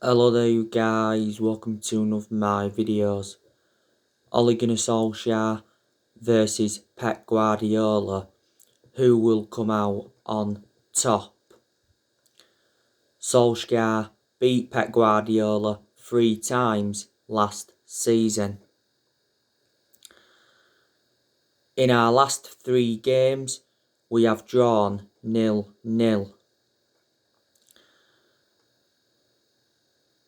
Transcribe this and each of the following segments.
Hello there you guys, welcome to one of my videos. Ole Gunnar Solskjaer versus Pep Guardiola. Who will come out on top? Solskjaer beat Pep Guardiola 3 times last season. In our last 3 games, we have drawn 0-0.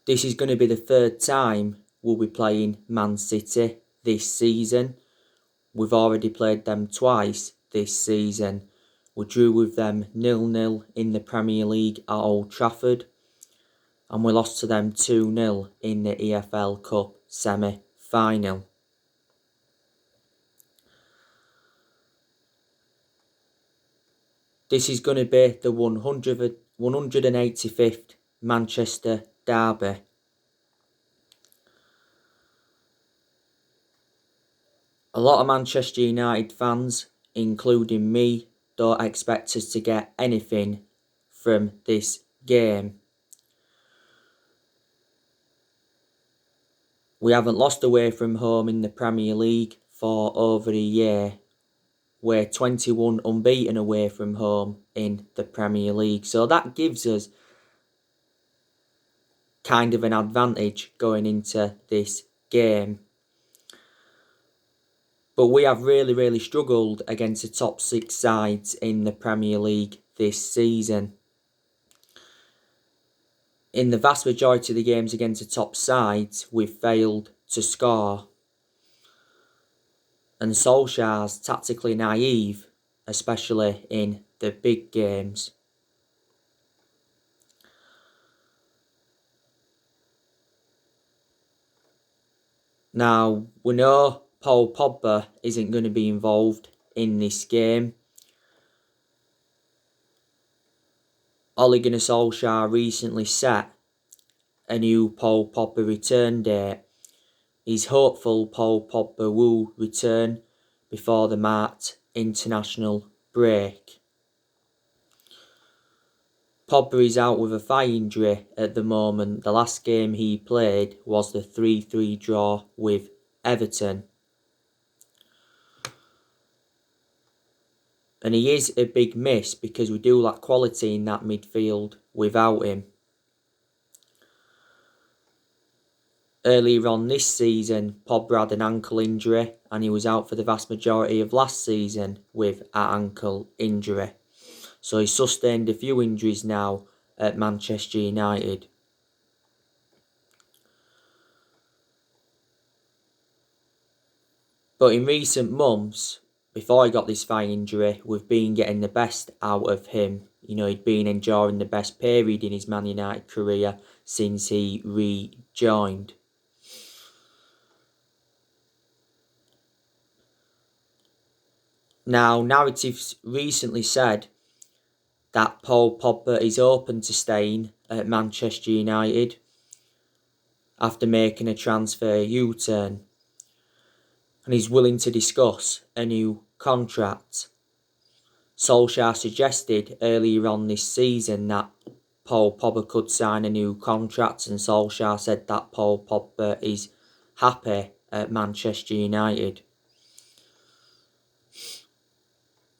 This is going to be the 3rd time we'll be playing Man City this season. We've already played them twice this season. We drew with them 0-0 in the Premier League at Old Trafford, and we lost to them 2-0 in the EFL Cup semi-final. This is going to be the 185th Manchester derby. A lot of Manchester United fans, including me, don't expect us to get anything from this game. We haven't lost away from home in the Premier League for over a year. We're 21 unbeaten away from home in the Premier League. So that gives us kind of an advantage going into this game. But we have really struggled against the top 6 sides in the Premier League this season. In the vast majority of the games against the top sides, we've failed to score. And Solskjaer's tactically naive, especially in the big games. Now, we know Paul Pogba isn't going to be involved in this game. Ole Gunnar Solskjaer recently set a new Paul Pogba return date. He's hopeful Paul Pogba will return before the March international break. Pogba is out with a thigh injury at the moment. The last game he played was the 3-3 draw with Everton. And he is a big miss because we do lack quality in that midfield without him. Earlier on this season, Pogba had an ankle injury and he was out for the vast majority of last season with an ankle injury. So he's sustained a few injuries now at Manchester United. But in recent months, before he got this thigh injury, we've been getting the best out of him. You know, he'd been enjoying the best period in his Man United career since he rejoined. Now, narratives recently said that Paul Pogba is open to staying at Manchester United after making a transfer U-turn, and he's willing to discuss a new contract. Solskjaer suggested earlier on this season that Paul Pogba could sign a new contract, and Solskjaer said that Paul Pogba is happy at Manchester United.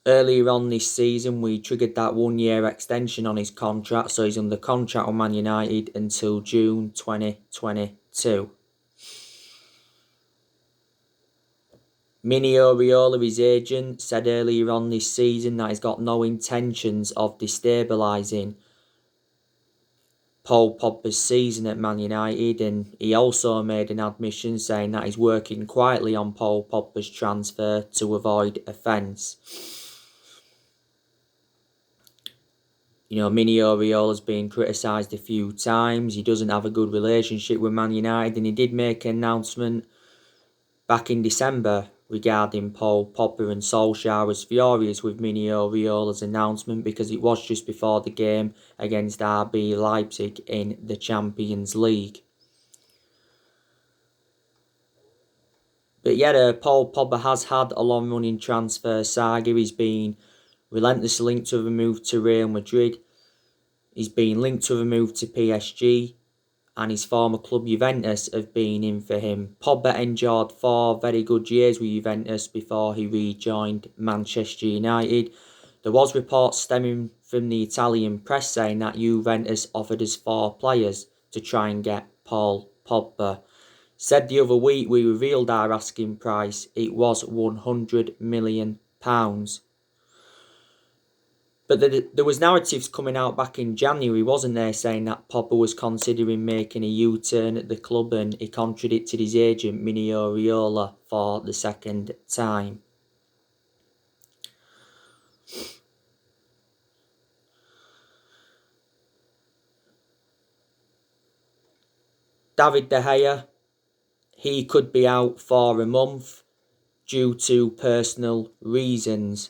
Earlier on this season, we triggered that 1-year extension on his contract, so he's under contract with Man United until June 2022. Mini Oriola, his agent, said earlier on this season that he's got no intentions of destabilising Paul Pogba's season at Man United, and he also made an admission saying that he's working quietly on Paul Pogba's transfer to avoid offence. You know, Mini Oriola's been criticised a few times. He doesn't have a good relationship with Man United, and he did make an announcement back in December regarding Paul Pogba, and Solskjaer was furious with Mini Oriola's announcement because it was just before the game against RB Leipzig in the Champions League. But yeah, Paul Pogba has had a long-running transfer saga. He's been relentlessly linked to a move to Real Madrid. He's been linked to a move to PSG. and his former club Juventus have been in for him. Pogba endured 4 very good years with Juventus before he rejoined Manchester United. There was reports stemming from the Italian press saying that Juventus offered us 4 players to try and get Paul Pogba. Said the other week we revealed our asking price. It was £100 million. But there was narratives coming out back in January, wasn't there, saying that Pogba was considering making a U-turn at the club, and he contradicted his agent, Mino Raiola, for the second time. David De Gea, he could be out for a month due to personal reasons.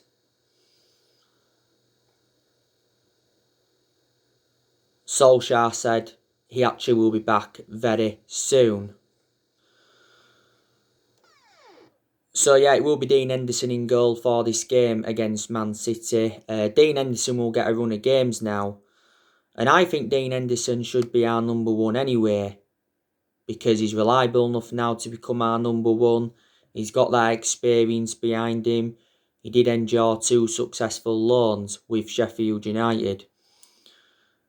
Solskjaer said he actually will be back very soon. So yeah, it will be Dean Henderson in goal for this game against Man City. Dean Henderson will get a run of games now. And I think Dean Henderson should be our number 1 anyway. Because he's reliable enough now to become our number 1. He's got that experience behind him. He did endure 2 successful loans with Sheffield United.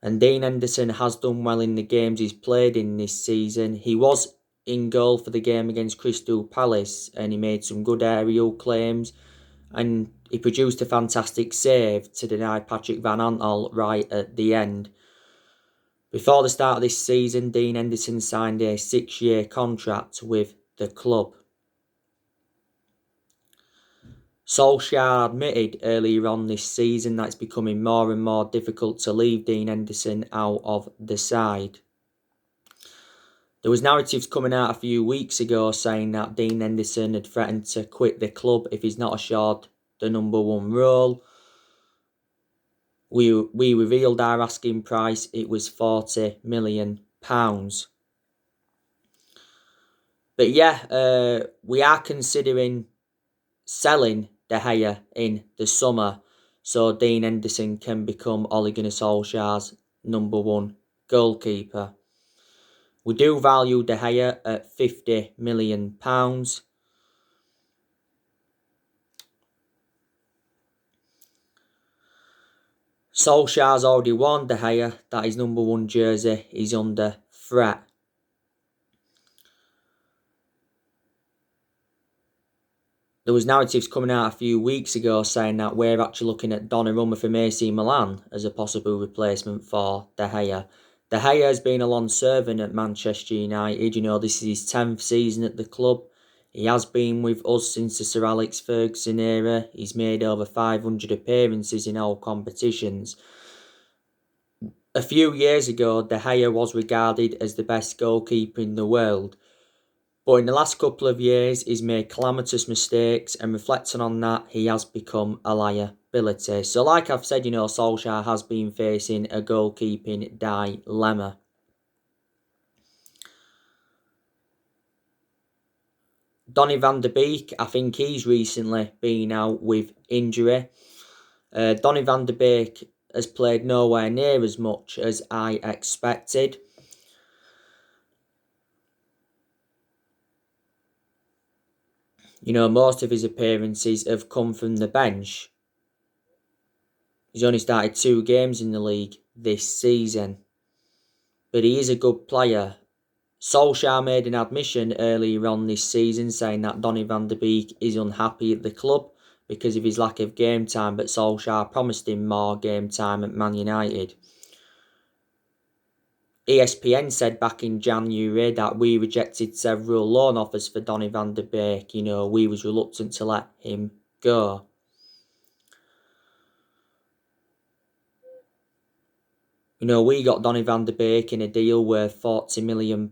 And Dean Henderson has done well in the games he's played in this season. He was in goal for the game against Crystal Palace and he made some good aerial claims. And he produced a fantastic save to deny Patrick Van Aanholt right at the end. Before the start of this season, Dean Henderson signed a 6-year contract with the club. Solskjaer admitted earlier on this season that it's becoming more and more difficult to leave Dean Henderson out of the side. There was narratives coming out a few weeks ago saying that Dean Henderson had threatened to quit the club if he's not assured the number 1 role. We revealed our asking price. It was £40 million. But yeah, we are considering selling De Gea in the summer so Dean Henderson can become Ole Gunnar Solskjaer's number 1 goalkeeper. We do value De Gea at £50 million. Solskjaer's already warned De Gea that his number 1 jersey is under threat. There was narratives coming out a few weeks ago saying that we're actually looking at Donnarumma from AC Milan as a possible replacement for De Gea. De Gea has been a long servant at Manchester United. You know, this is his 10th season at the club. He has been with us since the Sir Alex Ferguson era. He's made over 500 appearances in all competitions. A few years ago, De Gea was regarded as the best goalkeeper in the world. But in the last couple of years, he's made calamitous mistakes, and reflecting on that, he has become a liability. So like I've said, you know, Solskjaer has been facing a goalkeeping dilemma. Donny van de Beek, I think he's recently been out with injury. Donny van de Beek has played nowhere near as much as I expected. You know, most of his appearances have come from the bench. He's only started 2 games in the league this season. But he is a good player. Solskjaer made an admission earlier on this season saying that Donny van de Beek is unhappy at the club because of his lack of game time, but Solskjaer promised him more game time at Man United. ESPN said back in January that we rejected several loan offers for Donny van de Beek. You know, we was reluctant to let him go. You know, we got Donny van de Beek in a deal worth £40 million.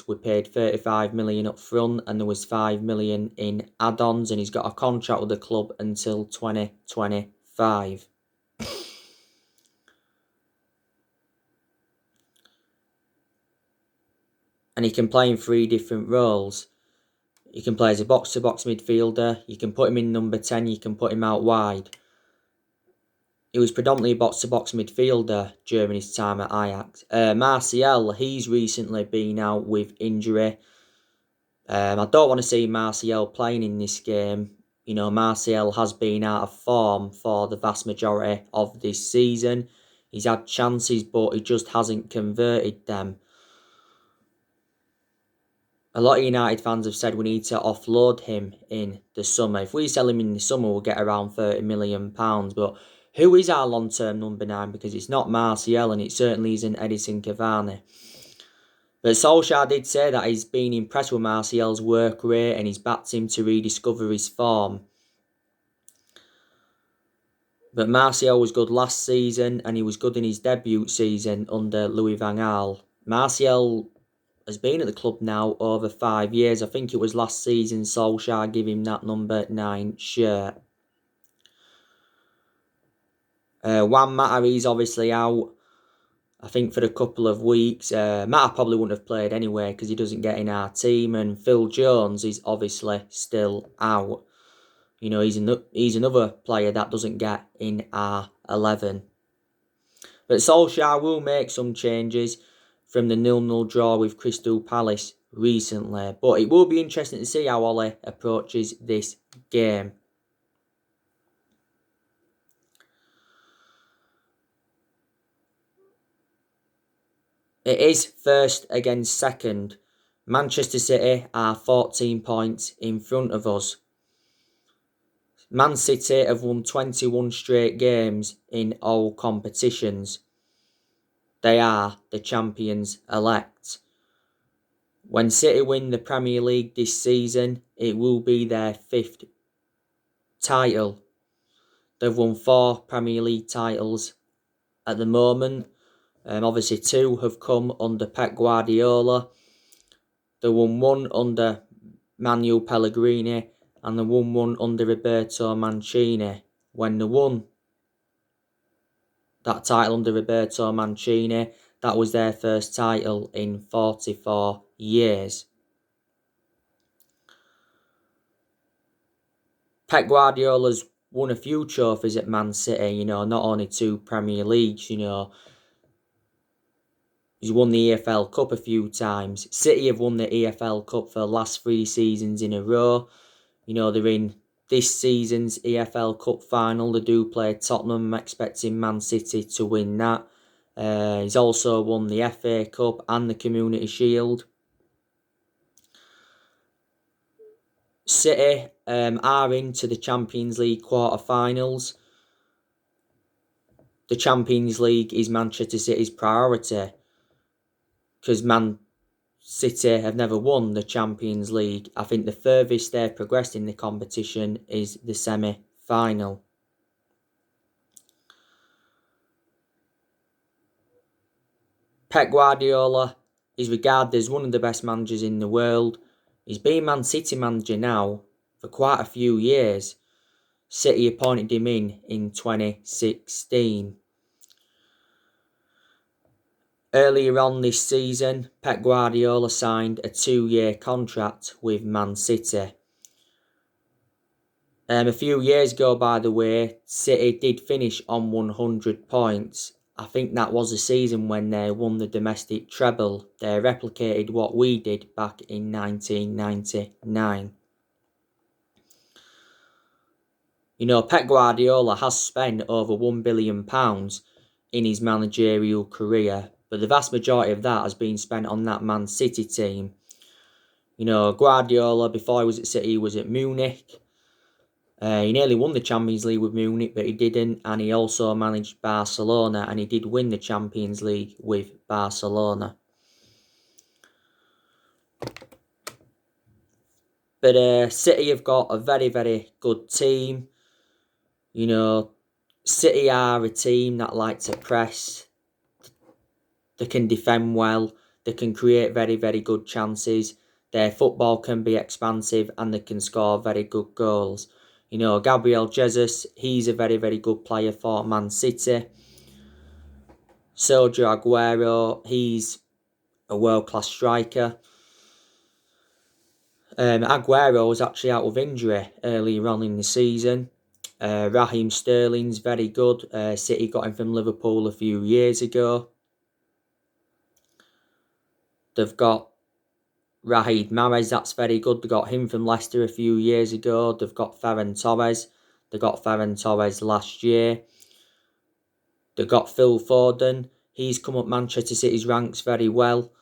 We paid £35 million up front and there was £5 million in add-ons, and he's got a contract with the club until 2025. And he can play in 3 different roles. You can play as a box-to-box midfielder, you can put him in number 10, you can put him out wide. He was predominantly a box-to-box midfielder during his time at Ajax. Martial, he's recently been out with injury. I don't want to see Martial playing in this game. You know, Martial has been out of form for the vast majority of this season. He's had chances, but he just hasn't converted them. A lot of United fans have said we need to offload him in the summer. If we sell him in the summer, we'll get around £30 million. But who is our long-term number 9? Because it's not Martial and it certainly isn't Edison Cavani. But Solskjaer did say that he's been impressed with Martial's work rate and he's backed him to rediscover his form. But Martial was good last season and he was good in his debut season under Louis van Gaal. Martial has been at the club now over 5 years. I think it was last season Solskjaer gave him that number 9 shirt. Juan Mata, he's obviously out, I think, for a couple of weeks. Mata probably wouldn't have played anyway because he doesn't get in our team. And Phil Jones is obviously still out. You know, he's another player that doesn't get in our 11. But Solskjaer will make some changes from the 0-0 draw with Crystal Palace recently. But it will be interesting to see how Ole approaches this game. It is first against second. Manchester City are 14 points in front of us. Man City have won 21 straight games in all competitions. They are the champions-elect. When City win the Premier League this season, it will be their 5th title. They've won 4 Premier League titles at the moment. Obviously 2 have come under Pep Guardiola. They won 1 under Manuel Pellegrini and they won 1 under Roberto Mancini. When they won that title under Roberto Mancini, that was their first title in 44 years. Pep Guardiola's won a few trophies at Man City, you know, not only 2 Premier Leagues, you know. He's won the EFL Cup a few times. City have won the EFL Cup for the last 3 seasons in a row. You know, they're in this season's EFL Cup final. They do play Tottenham. I'm expecting Man City to win that. He's also won the FA Cup and the Community Shield. City are into the Champions League quarter-finals. The Champions League is Manchester City's priority because Man City have never won the Champions League. I think the furthest they've progressed in the competition is the semi-final. Pep Guardiola is regarded as one of the best managers in the world. He's been Man City manager now for quite a few years. City appointed him in 2016. Earlier on this season, Pep Guardiola signed a 2-year contract with Man City. A few years ago, by the way, City did finish on 100 points. I think that was the season when they won the domestic treble. They replicated what we did back in 1999. You know, Pep Guardiola has spent over £1 billion in his managerial career, but the vast majority of that has been spent on that Man City team. You know, Guardiola, before he was at City, he was at Munich. He nearly won the Champions League with Munich, but he didn't. And he also managed Barcelona, and he did win the Champions League with Barcelona. But City have got a very, very good team. You know, City are a team that like to press. They can defend well. They can create very, very good chances. Their football can be expansive and they can score very good goals. You know, Gabriel Jesus, he's a very, very good player for Man City. Sergio Aguero, he's a world-class striker. Aguero was actually out of injury earlier on in the season. Raheem Sterling's very good. City got him from Liverpool a few years ago. They've got Riyad Mahrez, that's very good. They got him from Leicester a few years ago. They've got Ferran Torres. They got Ferran Torres last year. They've got Phil Foden. He's come up Manchester City's ranks very well.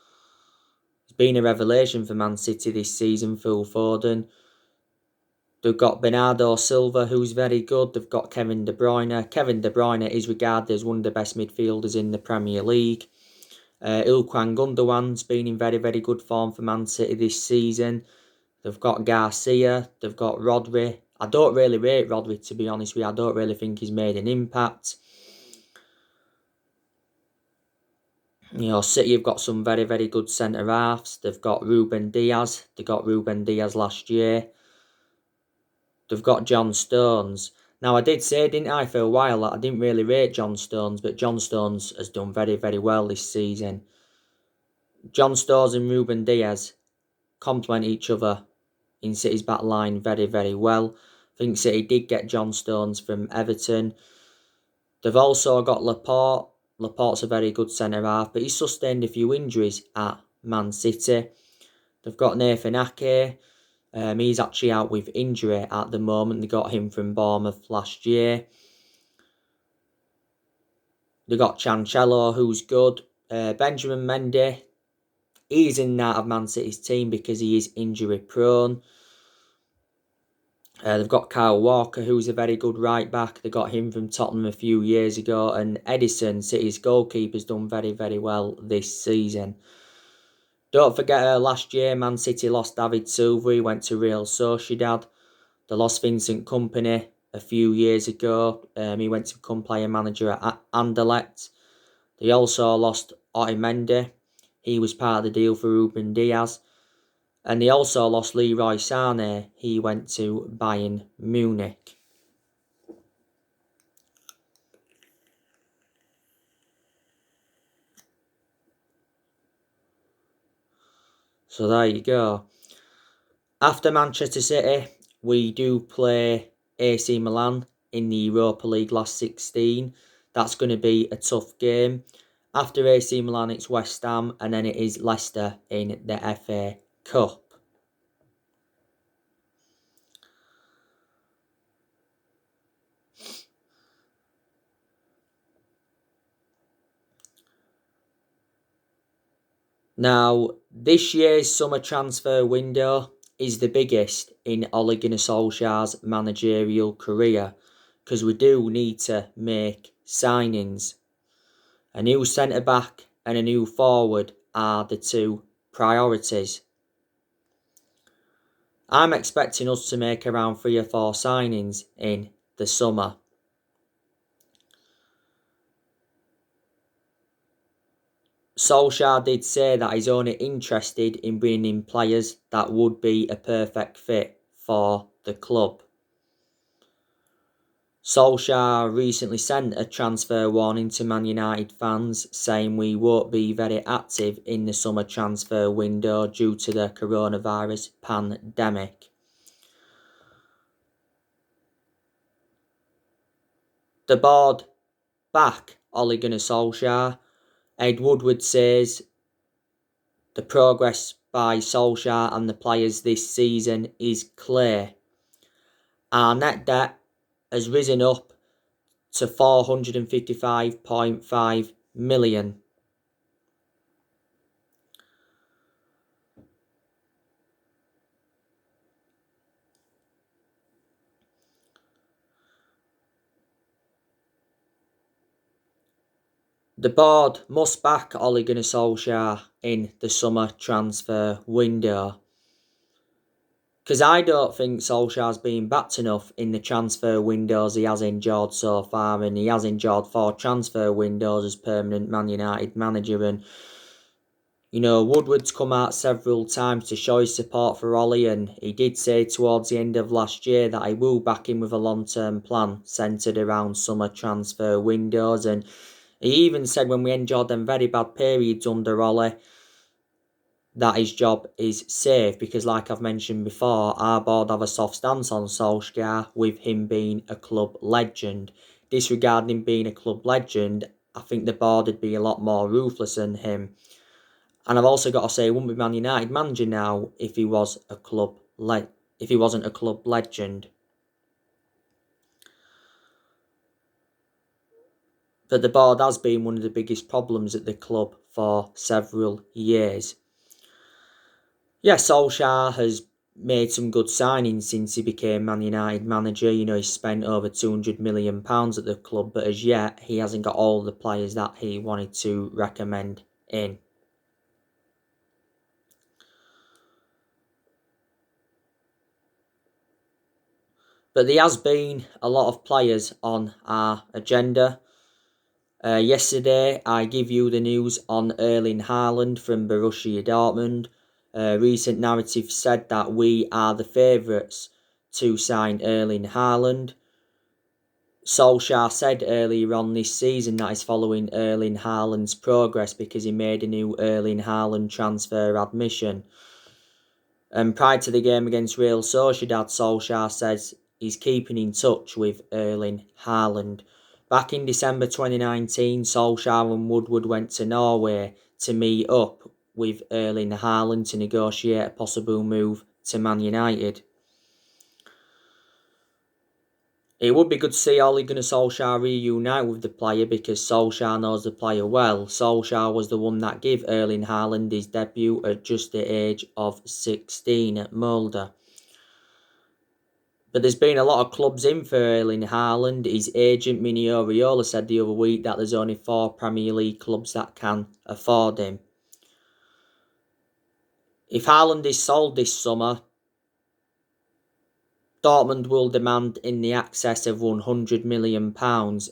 He's been a revelation for Man City this season, Phil Foden. They've got Bernardo Silva, who's very good. They've got Kevin De Bruyne. Kevin De Bruyne is regarded as one of the best midfielders in the Premier League. Ilkay Gundogan's been in very, very good form for Man City this season. They've got Garcia. They've got Rodri. I don't really rate Rodri, to be honest with you. I don't really think he's made an impact. You know, City have got some very, very good centre-halves. They've got Ruben Diaz. They got Ruben Diaz last year. They've got John Stones. Now, I did say, didn't I, for a while, that I didn't really rate John Stones, but John Stones has done very, very well this season. John Stones and Ruben Diaz complement each other in City's back line very, very well. I think City did get John Stones from Everton. They've also got Laporte. Laporte's a very good centre-half, but he's sustained a few injuries at Man City. They've got Nathan Ake. He's actually out with injury at the moment. They got him from Bournemouth last year. They got Cancelo, who's good. Benjamin Mendy, he's in and out of Man City's team because he is injury prone. They've got Kyle Walker, who's a very good right back. They got him from Tottenham a few years ago. And Edison, City's goalkeeper's done very, very well this season. Don't forget last year, Man City lost David Silva. He went to Real Sociedad. They lost Vincent Kompany a few years ago. He went to become player manager at Anderlecht. They also lost Otamendi. He was part of the deal for Ruben Diaz. And they also lost Leroy Sané. He went to Bayern Munich. So there you go. After Manchester City, we do play AC Milan in the Europa League last 16. That's going to be a tough game. After AC Milan, it's West Ham, and then it is Leicester in the FA Cup. Now, this year's summer transfer window is the biggest in Ole Gunnar Solskjaer's managerial career, because we do need to make signings. A new centre-back and a new forward are the two priorities. I'm expecting us to make around 3 or 4 signings in the summer. Solskjaer did say that he's only interested in bringing in players that would be a perfect fit for the club. Solskjaer recently sent a transfer warning to Man United fans, saying we won't be very active in the summer transfer window due to the coronavirus pandemic. The board back Ole Gunnar Solskjaer. Ed Woodward says the progress by Solskjaer and the players this season is clear. Our net debt has risen up to 455.5 million. The board must back Ole Gunnar Solskjaer in the summer transfer window. Because I don't think Solskjaer's been backed enough in the transfer windows he has enjoyed so far, and he has enjoyed 4 transfer windows as permanent Man United manager. And you know, Woodward's come out several times to show his support for Ollie, and he did say towards the end of last year that he will back him with a long-term plan centred around summer transfer windows. And he even said when we enjoyed them very bad periods under Ollie, that his job is safe, because like I've mentioned before, our board have a soft stance on Solskjaer with him being a club legend. Disregarding him being a club legend, I think the board would be a lot more ruthless than him. And I've also got to say, he wouldn't be Man United manager now if he was a club if he wasn't a club legend. But the board has been one of the biggest problems at the club for several years. Yes, Solskjaer has made some good signings since he became Man United manager. You know, he's spent over £200 million at the club, but as yet, he hasn't got all the players that he wanted to recommend in. But there has been a lot of players on our agenda. Yesterday, I give you the news on Erling Haaland from Borussia Dortmund. Recent narrative said that we are the favourites to sign Erling Haaland. Solskjaer said earlier on this season that he's following Erling Haaland's progress because he made a new Erling Haaland transfer admission. And prior to the game against Real Sociedad, Solskjaer says he's keeping in touch with Erling Haaland. Back in December 2019, Solskjaer and Woodward went to Norway to meet up with Erling Haaland to negotiate a possible move to Man United. It would be good to see Ole Gunnar Solskjaer reunite with the player because Solskjaer knows the player well. Solskjaer was the one that gave Erling Haaland his debut at just the age of 16 at Molde. But there's been a lot of clubs in for Erling Haaland. His agent, Mini Oriola, said the other week that there's only 4 Premier League clubs that can afford him. If Haaland is sold this summer, Dortmund will demand in the excess of £100 million.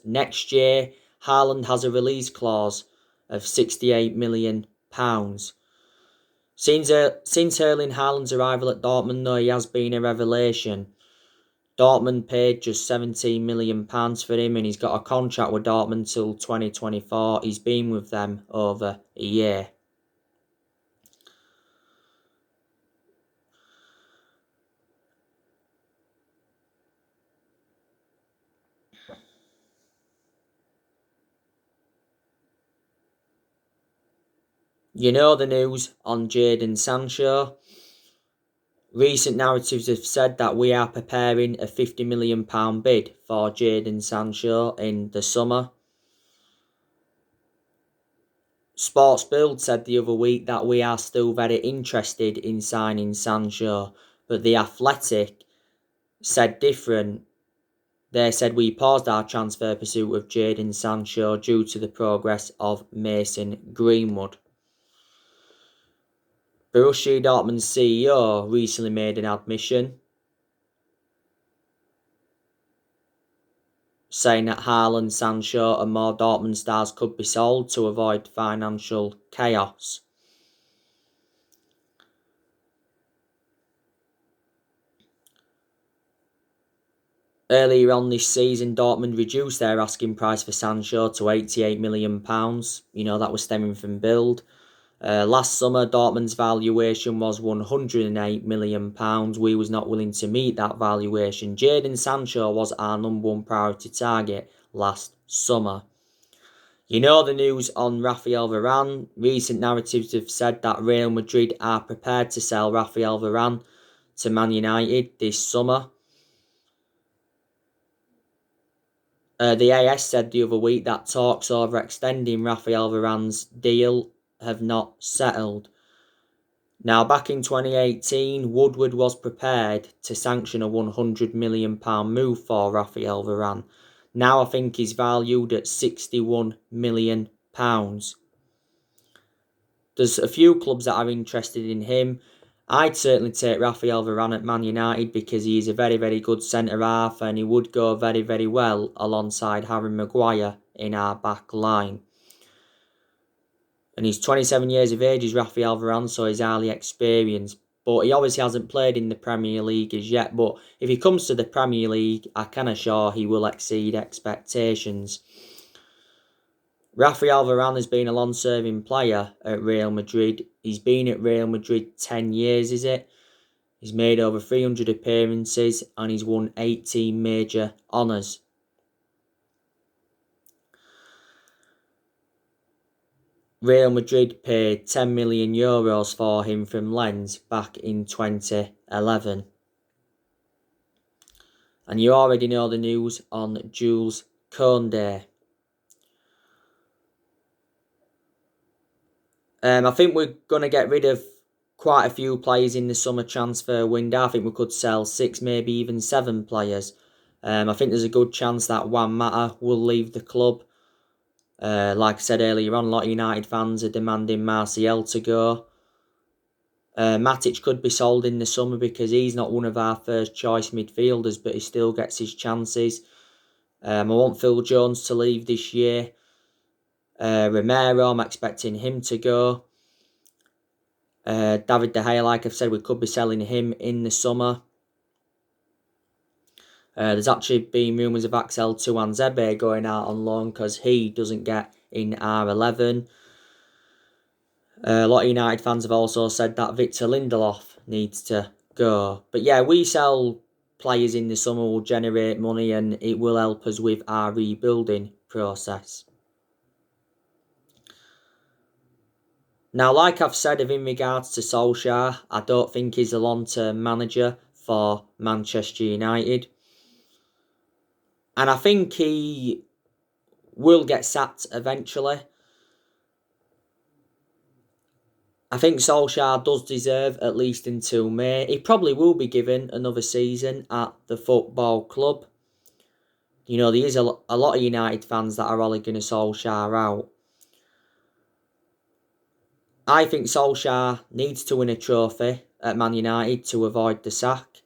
Next year, Haaland has a release clause of £68 million. Since Erling Haaland's arrival at Dortmund, though, he has been a revelation. Dortmund paid just £17 million for him and he's got a contract with Dortmund till 2024. He's been with them over a year. You know the news on Jadon Sancho. Recent narratives have said that we are preparing a £50 million bid for Jadon Sancho in the summer. Sports Build said the other week that we are still very interested in signing Sancho, but The Athletic said different. They said we paused our transfer pursuit of Jadon Sancho due to the progress of Mason Greenwood. Borussia Dortmund's CEO recently made an admission saying that Haaland, Sancho and more Dortmund stars could be sold to avoid financial chaos. Earlier on this season, Dortmund reduced their asking price for Sancho to £88 million. You know, that was stemming from Bild. Last summer, Dortmund's valuation was £108 million. We was not willing to meet that valuation. Jadon Sancho was our number one priority target last summer. You know the news on Raphael Varane. Recent narratives have said that Real Madrid are prepared to sell Raphael Varane to Man United this summer. The AS said the other week that talks over extending Raphael Varane's deal have not settled. Now, back in 2018, Woodward was prepared to sanction a £100 million move for Raphael Varane. Now I think he's valued at £61 million. There's a few clubs that are interested in him. I'd certainly take Raphael Varane at Man United because he's a very, very good centre-half and he would go very, very well alongside Harry Maguire in our back line. And he's 27 years of age, he's Raphael Varane, so he's highly experienced. But he obviously hasn't played in the Premier League as yet. But if he comes to the Premier League, I can assure he will exceed expectations. Rafael Varane has been a long-serving player at Real Madrid. He's been at Real Madrid 10 years, is it? He's made over 300 appearances and he's won 18 major honours. Real Madrid paid €10 million for him from Lens back in 2011. And you already know the news on Jules Koundé. I think we're going to get rid of quite a few players in the summer transfer window. I think we could sell 6, maybe even 7 players. I think there's a good chance that Juan Mata will leave the club. Like I said earlier on, a lot of United fans are demanding Martial to go. Matic could be sold in the summer because he's not one of our first choice midfielders, but he still gets his chances. I want Phil Jones to leave this year. Romero, I'm expecting him to go. David De Gea, like I've said, we could be selling him in the summer. There's actually been rumours of Axel Tuanzebe going out on loan because he doesn't get in R11. A lot of United fans have also said that Victor Lindelof needs to go. But yeah, we sell players in the summer, will generate money and it will help us with our rebuilding process. Now, like I've said in regards to Solskjaer, I don't think he's a long-term manager for Manchester United. And I think he will get sacked eventually. I think Solskjaer does deserve at least until May. He probably will be given another season at the football club. You know, there is a lot of United fans that are relegating Solskjaer out. I think Solskjaer needs to win a trophy at Man United to avoid the sack.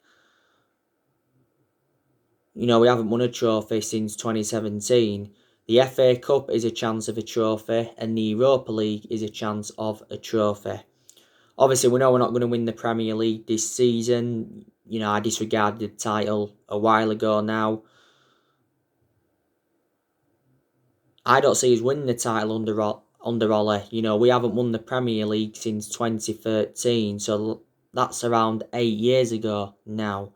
You know, we haven't won a trophy since 2017. The FA Cup is a chance of a trophy and the Europa League is a chance of a trophy. Obviously, we know we're not going to win the Premier League this season. You know, I disregarded the title a while ago now. I don't see us winning the title under Ole. You know, we haven't won the Premier League since 2013, so that's around 8 years ago now.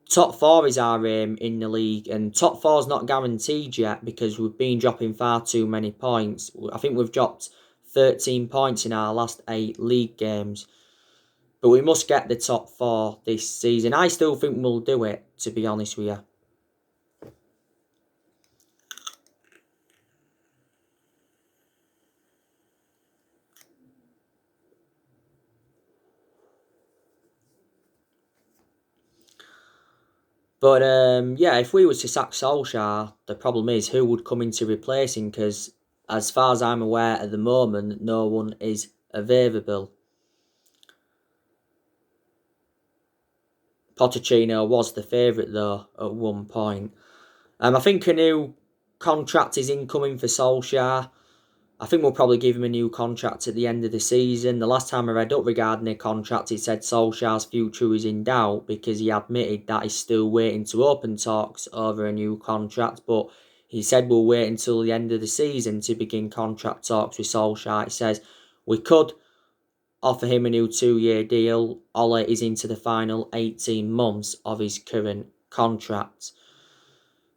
Top 4 is our aim in the league, and top 4 is not guaranteed yet because we've been dropping far too many points. I think we've dropped 13 points in our last 8 league games. But we must get the top 4 this season. I still think we'll do it, to be honest with you. But yeah, if we were to sack Solskjaer, the problem is who would come in to replace him because as far as I'm aware at the moment, no one is available. Pochettino was the favourite though at one point. I think a new contract is incoming for Solskjaer. I think we'll probably give him a new contract at the end of the season. The last time I read up regarding a contract, it said Solskjaer's future is in doubt because he admitted that he's still waiting to open talks over a new contract. But he said we'll wait until the end of the season to begin contract talks with Solskjaer. He says we could offer him a new 2-year deal. Ole is into the final 18 months of his current contract.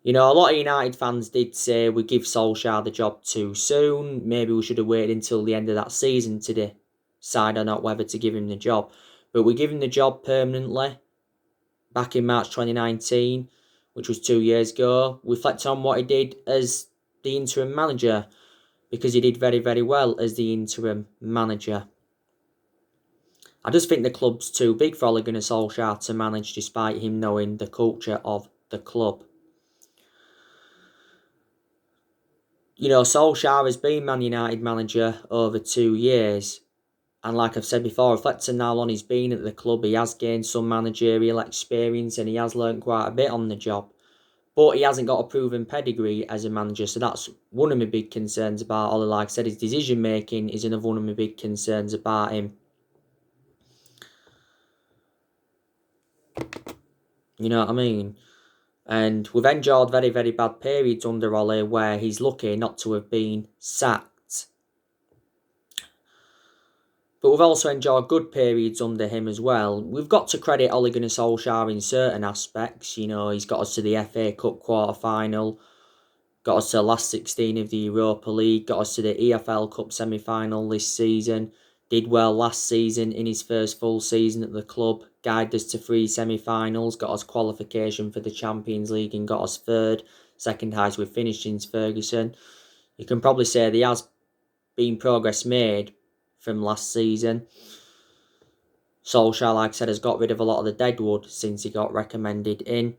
You know, a lot of United fans did say we give Solskjaer the job too soon. Maybe we should have waited until the end of that season to decide or not whether to give him the job. But we give him the job permanently back in March 2019, which was 2 years ago. We reflect on what he did as the interim manager because he did very, very well as the interim manager. I just think the club's too big for Ole Gunnar Solskjaer to manage despite him knowing the culture of the club. You know, Solskjaer has been Man United manager over 2 years. And like I've said before, reflecting how long he's been at the club, he has gained some managerial experience and he has learned quite a bit on the job. But he hasn't got a proven pedigree as a manager, so that's one of my big concerns about Ole. Like I said, his decision making is another one of my big concerns about him. You know what I mean? And we've endured very, very bad periods under Ollie where he's lucky not to have been sacked. But we've also enjoyed good periods under him as well. We've got to credit Ole Gunnar Solskjaer in certain aspects. You know, he's got us to the FA Cup quarter-final, got us to the last 16 of the Europa League, got us to the EFL Cup semi-final this season, did well last season in his first full season at the club, guided us to 3 semi-finals, got us qualification for the Champions League and got us third, second highest we've finished since Ferguson. You can probably say there has been progress made from last season. Solskjaer, like I said, has got rid of a lot of the deadwood since he got recommended in.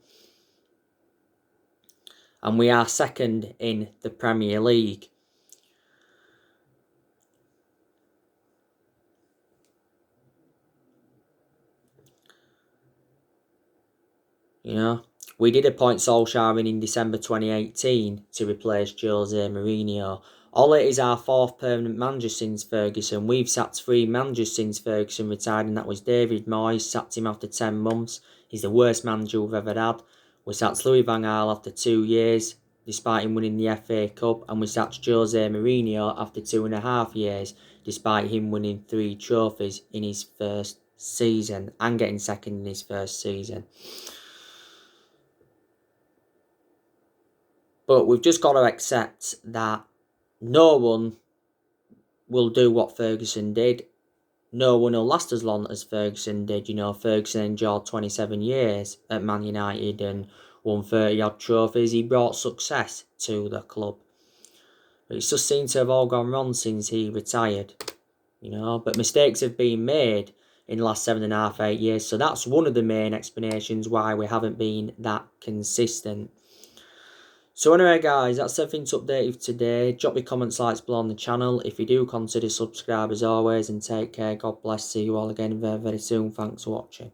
And we are second in the Premier League. You know, we did appoint Solskjaer in December 2018 to replace Jose Mourinho. Ole is our 4th permanent manager since Ferguson. We've sacked 3 managers since Ferguson retired, and that was David Moyes, sacked him after 10 months. He's the worst manager we've ever had. We sacked Louis van Gaal after 2 years, despite him winning the FA Cup, and we sacked Jose Mourinho after 2.5 years, despite him winning 3 trophies in his first season and getting second in his first season. But we've just got to accept that no one will do what Ferguson did. No one will last as long as Ferguson did. You know, Ferguson endured 27 years at Man United and won 30-odd trophies. He brought success to the club. But it's just seemed to have all gone wrong since he retired. You know, but mistakes have been made in the last 7.5, 8 years. So that's one of the main explanations why we haven't been that consistent. So anyway guys, that's everything to update you today. Drop your comments, likes below on the channel. If you do, consider subscribe as always, and take care. God bless. See you all again very, very soon. Thanks for watching.